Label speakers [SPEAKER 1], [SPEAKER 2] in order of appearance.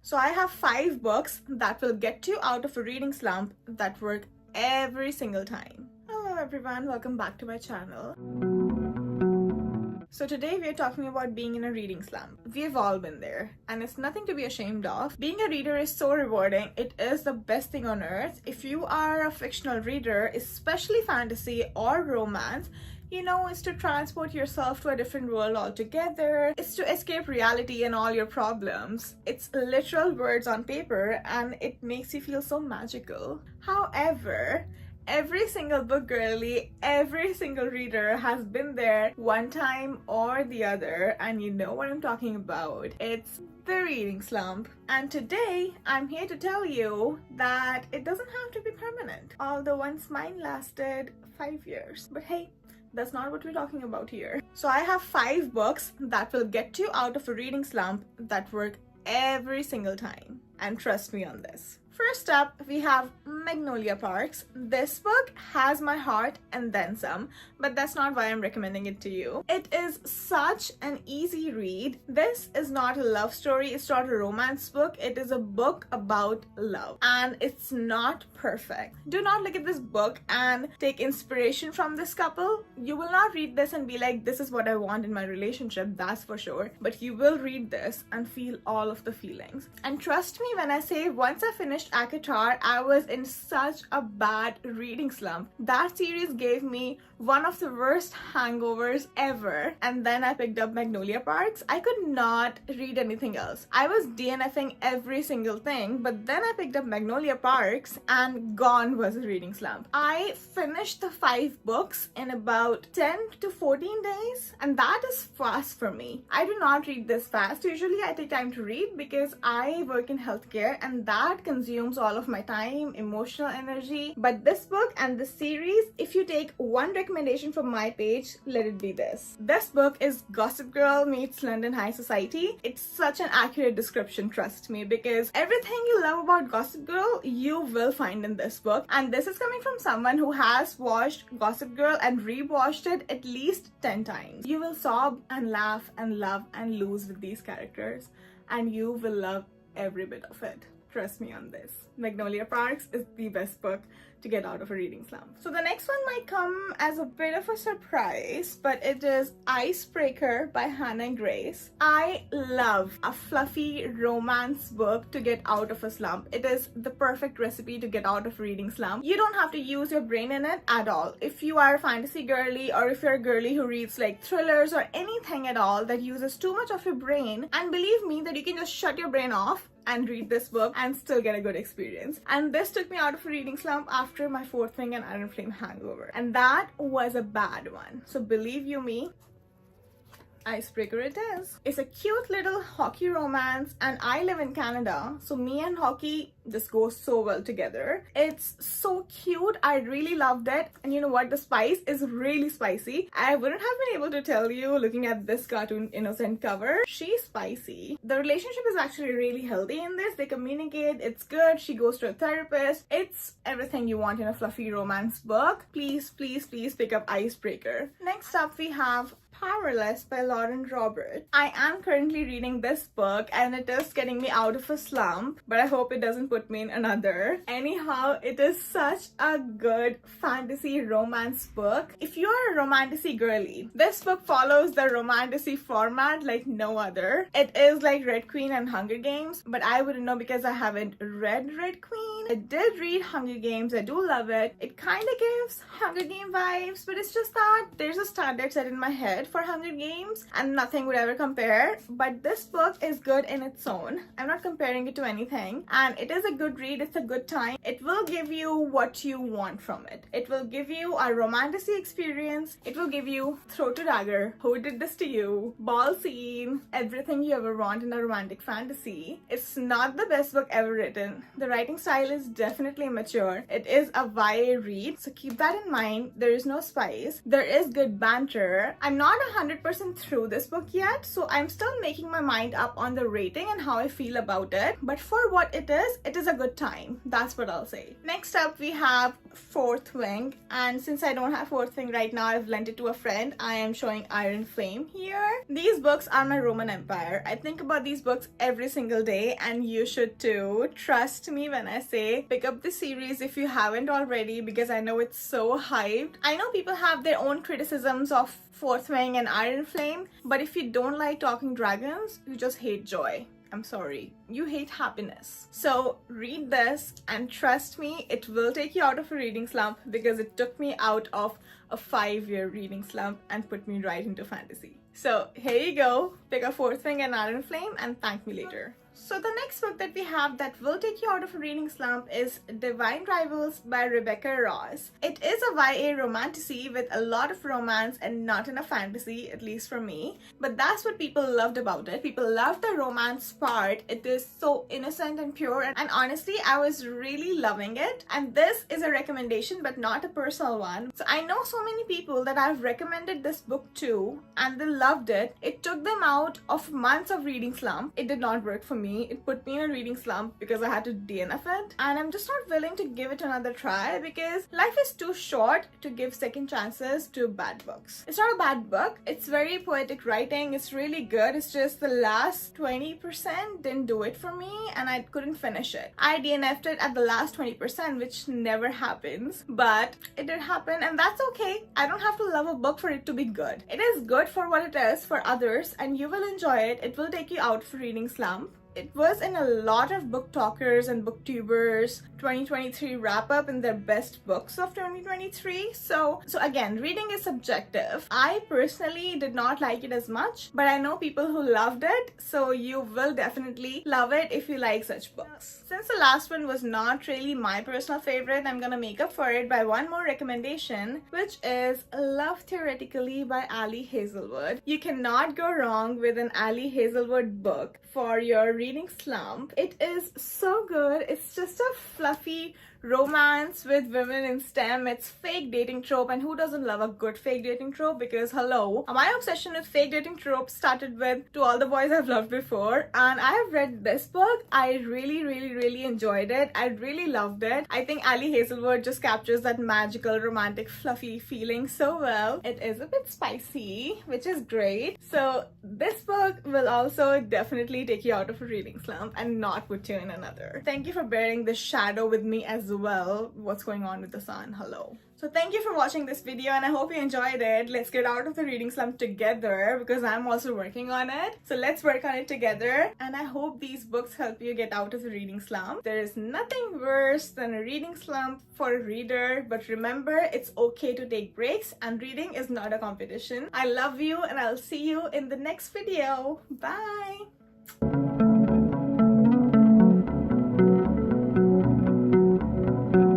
[SPEAKER 1] So I have 5 books that will get you out of a reading slump that work every single time. Hello everyone, welcome back to my channel. So today we are talking about being in a reading slump. We've all been there, and it's nothing to be ashamed of. Being a reader is so rewarding. It is the best thing on earth. If you are a fictional reader, especially fantasy or romance, it's to transport yourself to a different world altogether. It's to escape reality and all your problems. It's literal words on paper and it makes you feel so magical. However, every single book girly, every single reader has been there one time or the other, and you know what I'm talking about. It's the reading slump. And today I'm here to tell you that it doesn't have to be permanent. Although once mine lasted 5 years. But hey, that's not what we're talking about here. So I have 5 books that will get you out of a reading slump that work every single time. And trust me on this. First up, we have Magnolia Parks. This book has my heart and then some, but that's not why I'm recommending it to you. It is such an easy read. This is not a love story, it's not a romance book, it is a book about love. And it's not perfect. Do not look at this book and take inspiration from this couple. You will not read this and be like, this is what I want in my relationship, that's for sure. But you will read this and feel all of the feelings. And trust me when I say, once I finished ACOTAR, I was in such a bad reading slump. That series gave me one of the worst hangovers ever. And then I picked up Magnolia Parks. I could not read anything else. I was DNFing every single thing, but then I picked up Magnolia Parks and gone was a reading slump. I finished the 5 books in about 10 to 14 days, and that is fast for me. I do not read this fast. Usually I take time to read because I work in healthcare and that consumes all of my time, emotional energy. But this book and this series, if you take one recommendation from my page, let it be this. This book is Gossip Girl meets London High Society. It's such an accurate description, trust me, because everything you love about Gossip Girl, you will find in this book. And this is coming from someone who has watched Gossip Girl and rewatched it at least 10 times. You will sob and laugh and love and lose with these characters, and you will love every bit of it. Trust me on this. Magnolia Parks is the best book to get out of a reading slump. So the next one might come as a bit of a surprise, but it is Icebreaker by Hannah and Grace. I love a fluffy romance book to get out of a slump. It is the perfect recipe to get out of a reading slump. You don't have to use your brain in it at all. If you are a fantasy girly, or if you're a girly who reads like thrillers or anything at all that uses too much of your brain, and believe me that you can just shut your brain off and read this book and still get a good experience. And this took me out of a reading slump after my 4th Wing and Iron Flame hangover. And that was a bad one. So believe you me, Icebreaker it is. It's a cute little hockey romance, and I live in Canada, so me and hockey just go so well together. It's so cute. I really loved it. And you know what? The spice is really spicy. I wouldn't have been able to tell you looking at this cartoon innocent cover. She's spicy. The relationship is actually really healthy in this. They communicate. It's good. She goes to a therapist. It's everything you want in a fluffy romance book. Please, please, please pick up Icebreaker. Next up, we have Powerless by Lauren Robert. I am currently reading this book and it is getting me out of a slump, but I hope it doesn't put me in another. Anyhow, it is such a good fantasy romance book. If you are a romantasy girly, this book follows the romantasy format like no other. It is like Red Queen and Hunger Games, but I wouldn't know because I haven't read Red Queen. I did read Hunger Games. I do love it. It kind of gives Hunger Game vibes, but it's just that there's a standard set in my head for Hunger Games and nothing would ever compare. But this book is good in its own. I'm not comparing it to anything, and it is a good read. It's a good time. It will give you what you want from it. It will give you a romantasy experience. It will give you throat to dagger, who did this to you, ball scene, everything you ever want in a romantic fantasy. It's not the best book ever written. The writing style is definitely mature. It is a YA read, so keep that in mind. There is no spice. There is good banter. I'm not not 100% through this book yet, so I'm still making my mind up on the rating and how I feel about it. But for what it is a good time. That's what I'll say. Next up, we have Fourth Wing. And since I don't have Fourth Wing right now, I've lent it to a friend. I am showing Iron Flame here. These books are my Roman Empire. I think about these books every single day, and you should too. Trust me when I say pick up the series if you haven't already, because I know it's so hyped. I know people have their own criticisms of Fourth Wing and Iron Flame, but if you don't like talking dragons, you just hate joy. I'm sorry, you hate happiness. So read this and trust me, it will take you out of a reading slump, because it took me out of a 5-year reading slump and put me right into fantasy. So here you go, pick a Fourth Wing and Iron Flame and thank me later. So the next book that we have that will take you out of a reading slump is Divine Rivals by Rebecca Ross. It is a YA romantasy with a lot of romance and not enough fantasy, at least for me. But that's what people loved about it. People loved the romance part. It is so innocent and pure, and honestly, I was really loving it. And this is a recommendation but not a personal one. So I know so many people that I've recommended this book to and they loved it. It took them out of months of reading slump. It did not work for me. It put me in a reading slump because I had to DNF it, and I'm just not willing to give it another try because life is too short to give second chances to bad books. It's not a bad book, it's very poetic writing, it's really good, it's just the last 20% didn't do it for me and I couldn't finish it. I DNF'd it at the last 20%, which never happens, but it did happen, and that's okay. I don't have to love a book for it to be good. It is good for what it is for others, and you will enjoy it. It will take you out of a reading slump. It was in a lot of book talkers and booktubers 2023 wrap up in their best books of 2023. So again, reading is subjective. I personally did not like it as much, but I know people who loved it, so you will definitely love it if you like such books. Since the last one was not really my personal favorite, I'm gonna make up for it by one more recommendation, which is Love Theoretically by Ali Hazelwood. You cannot go wrong with an Ali Hazelwood book for your reading slump. It is so good. It's just a fluffy romance with women in STEM. It's fake dating trope, and who doesn't love a good fake dating trope? Because hello, my obsession with fake dating trope started with To All the Boys I've Loved Before, and I have read this book. I really enjoyed it. I really loved it. I think Ali Hazelwood just captures that magical, romantic, fluffy feeling so well. It is a bit spicy, which is great. So this book will also definitely take you out of a reading slump and not put you in another. Thank you for bearing the shadow with me as well. What's going on with the sun? Hello. So thank you for watching this video, and I hope you enjoyed it. Let's get out of the reading slump together, because I'm also working on it. So let's work on it together, and I hope these books help you get out of the reading slump. There is nothing worse than a reading slump for a reader, but remember, it's okay to take breaks, and reading is not a competition. I love you, and I'll see you in the next video. Bye!